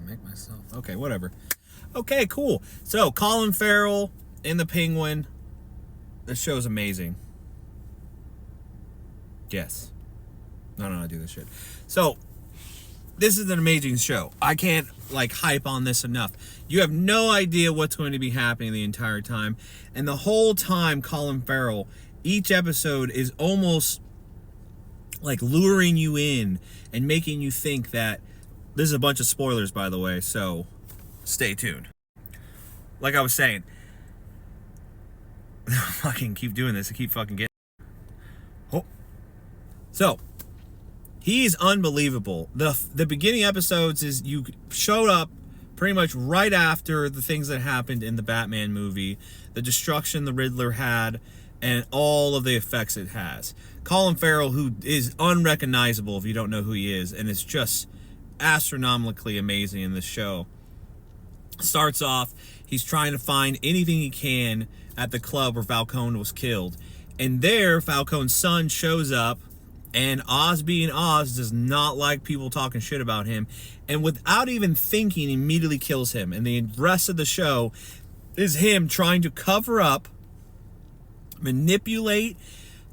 make myself. Okay, whatever. Okay, cool. So, Colin Farrell in the Penguin. This show's amazing. Yes. I do this shit. So, this is an amazing show. I can't, hype on this enough. You have no idea what's going to be happening the entire time. And the whole time, Colin Farrell, each episode is almost luring you in and making you think that this is a bunch of spoilers, by the way, so stay tuned. Like I was saying, fucking keep doing this. I keep fucking getting. Oh. So, he's unbelievable. The beginning episodes is you showed up pretty much right after the things that happened in the Batman movie, the destruction the Riddler had, and all of the effects it has. Colin Farrell, who is unrecognizable if you don't know who he is, and it's just astronomically amazing in this show. Starts off, he's trying to find anything he can at the club where Falcone was killed. And there, Falcone's son shows up, and Oz being Oz does not like people talking shit about him, and without even thinking, immediately kills him. And the rest of the show is him trying to cover up, manipulate,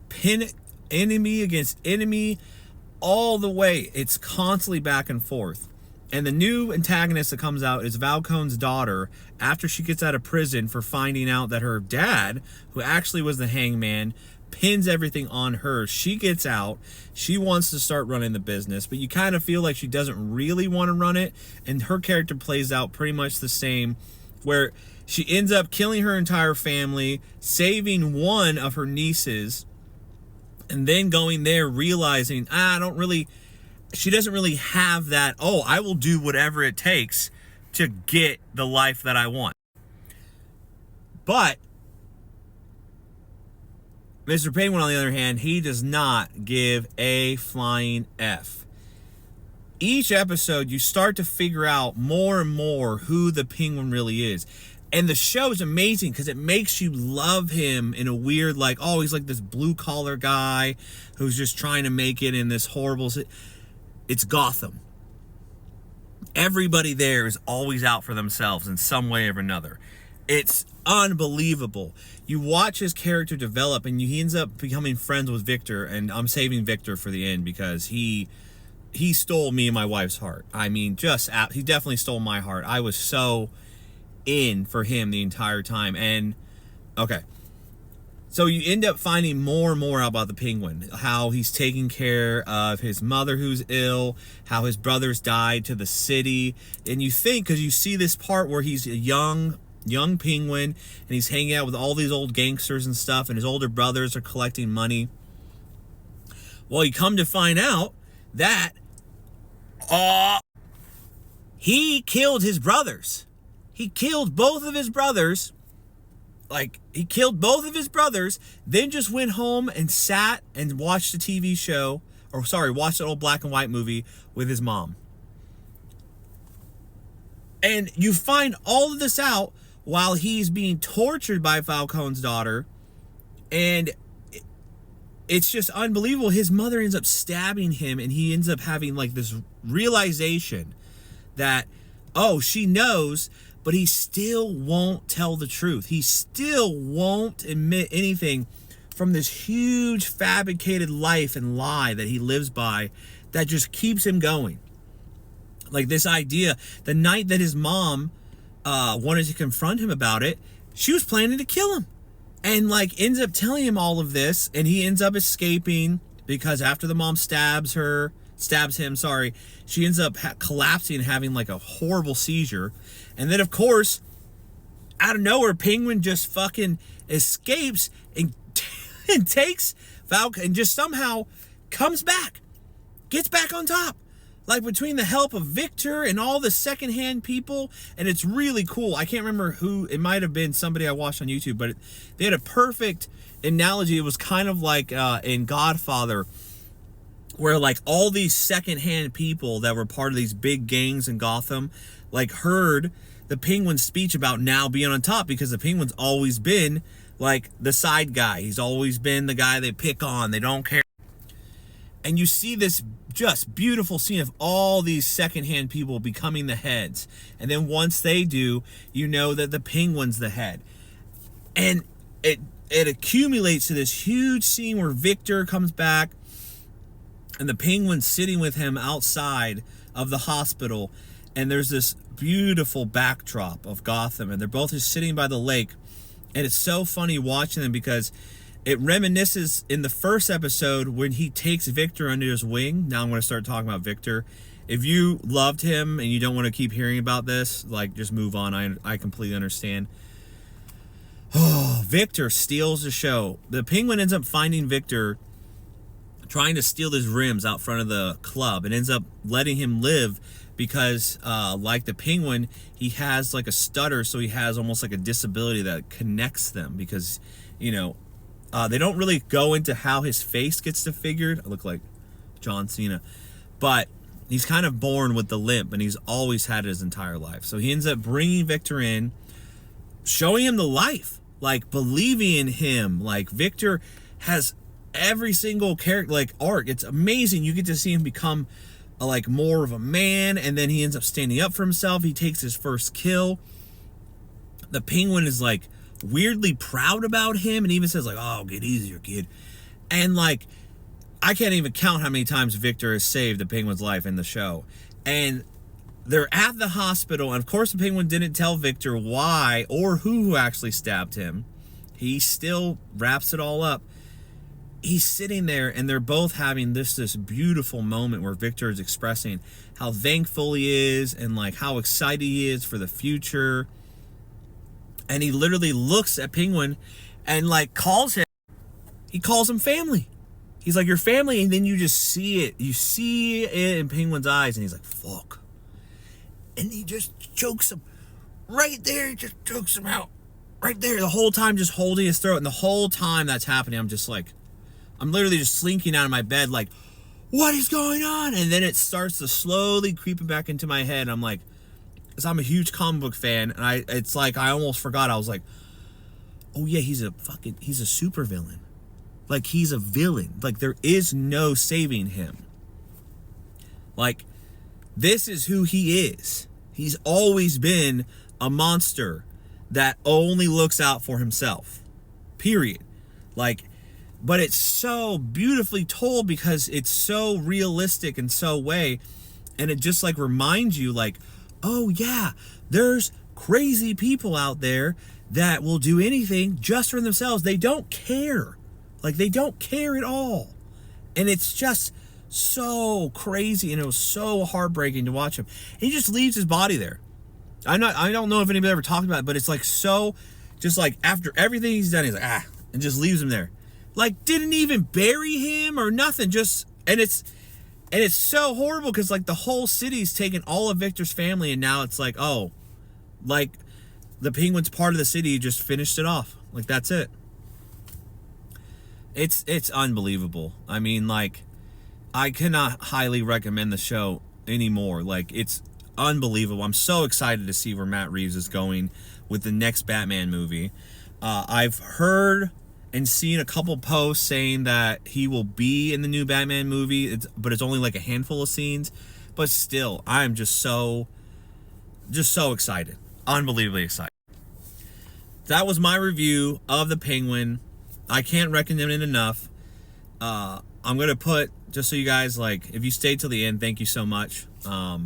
pin enemy against enemy, all the way. It's constantly back and forth. And the new antagonist that comes out is Falcone's daughter, after she gets out of prison for finding out that her dad, who actually was the hangman, pins everything on her. She gets out. She wants to start running the business, but you kind of feel like she doesn't really want to run it. And her character plays out pretty much the same, where she ends up killing her entire family, saving one of her nieces, and then going there realizing, she doesn't really have that, I will do whatever it takes to get the life that I want. But Mr. Penguin, on the other hand, he does not give a flying F. Each episode, you start to figure out more and more who the Penguin really is. And the show is amazing because it makes you love him in a weird, he's like this blue-collar guy who's just trying to make it in this horrible... It's Gotham. Everybody there is always out for themselves in some way or another. It's unbelievable. You watch his character develop, and he ends up becoming friends with Victor, and I'm saving Victor for the end because he stole me and my wife's heart. I mean, he definitely stole my heart. I was so in for him the entire time. And okay, so you end up finding more and more about the Penguin, how he's taking care of his mother who's ill, how his brothers died to the city. And you think, because you see this part where he's a young Penguin and he's hanging out with all these old gangsters and stuff, and his older brothers are collecting money. Well, you come to find out that he killed his brothers. He killed both of his brothers. Then just went home and sat and watched a TV show, watched an old black and white movie with his mom. And you find all of this out while he's being tortured by Falcone's daughter. And it's just unbelievable. His mother ends up stabbing him, and he ends up having this realization that, she knows, but he still won't tell the truth. He still won't admit anything from this huge fabricated life and lie that he lives by that just keeps him going. This idea, the night that his mom wanted to confront him about it, she was planning to kill him. And ends up telling him all of this, and he ends up escaping because after the mom stabs him, she ends up collapsing and having a horrible seizure. And then, of course, out of nowhere, Penguin just fucking escapes and takes Falcone and just somehow comes back, gets back on top. Between the help of Victor and all the secondhand people, and it's really cool. I can't remember who, it might have been somebody I watched on YouTube, but they had a perfect analogy. It was kind of like in Godfather, where all these secondhand people that were part of these big gangs in Gotham, heard the Penguin's speech about now being on top, because the Penguin's always been the side guy. He's always been the guy they pick on. They don't care. And you see this just beautiful scene of all these secondhand people becoming the heads. And then once they do, you know that the Penguin's the head. And it accumulates to this huge scene where Victor comes back and the Penguin's sitting with him outside of the hospital. And there's this beautiful backdrop of Gotham. And they're both just sitting by the lake. And it's so funny watching them because it reminisces in the first episode when he takes Victor under his wing. Now I'm going to start talking about Victor. If you loved him and you don't want to keep hearing about this, like, just move on. I completely understand. Oh, Victor steals the show. The Penguin ends up finding Victor trying to steal his rims out front of the club and ends up letting him live because, like the Penguin, he has like a stutter, so he has almost like a disability that connects them because, you know, they don't really go into how his face gets disfigured. I look like John Cena. But he's kind of born with the limp, and he's always had it his entire life. So he ends up bringing Victor in, showing him the life, like believing in him. Like Victor has every single character, like arc. It's amazing. You get to see him become like more of a man, and then he ends up standing up for himself. He takes his first kill. The Penguin is like weirdly proud about him and even says like, oh, get easier, kid. And like, I can't even count how many times Victor has saved the Penguin's life in the show. And they're at the hospital, and of course the Penguin didn't tell Victor why or who actually stabbed him. He still wraps it all up. He's sitting there, and they're both having this beautiful moment where Victor is expressing how thankful he is and like how excited he is for the future. And he literally looks at Penguin and like calls him family. He's like, your family. And then you just see it. You see it in Penguin's eyes. And he's like, fuck. And he just chokes him right there. He just chokes him out right there. The whole time just holding his throat. And the whole time that's happening, I'm just like, I'm literally just slinking out of my bed like, what is going on? And then it starts to slowly creeping back into my head. I'm like, because I'm a huge comic book fan, and it's like I almost forgot. I was like, oh yeah, he's a super villain. Like, he's a villain. Like, there is no saving him. Like, this is who he is. He's always been a monster that only looks out for himself. Period. Like, but it's so beautifully told because it's so realistic in so way, and it just like reminds you like, oh yeah, there's crazy people out there that will do anything just for themselves. They don't care. Like, they don't care at all. And it's just so crazy, and it was so heartbreaking to watch him. And he just leaves his body there. I don't know if anybody ever talked about it, but it's like so, just like after everything he's done, he's like, and just leaves him there. Like, didn't even bury him or nothing. Just, and it's so horrible because like the whole city's taken all of Victor's family, and now it's like, oh, like the Penguin's part of the city, just finished it off. Like, that's it. It's unbelievable. I mean, like, I cannot highly recommend the show anymore. Like, it's unbelievable. I'm so excited to see where Matt Reeves is going with the next Batman movie. I've heard and seen a couple posts saying that he will be in the new Batman movie, but it's only like a handful of scenes. But still, I'm just so excited. Unbelievably excited. That was my review of The Penguin. I can't recommend it enough. I'm going to put, just so you guys, like, if you stayed till the end, thank you so much. I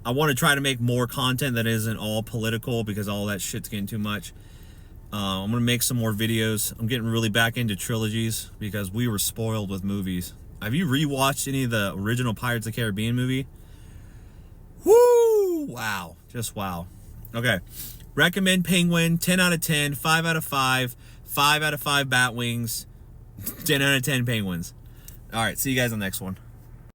want to try to make more content that isn't all political because all that shit's getting too much. I'm going to make some more videos. I'm getting really back into trilogies because we were spoiled with movies. Have you rewatched any of the original Pirates of the Caribbean movie? Woo! Wow. Just wow. Okay. Recommend Penguin, 10 out of 10, 5 out of 5, 5 out of 5 bat wings, 10 out of 10 penguins. All right. See you guys on the next one.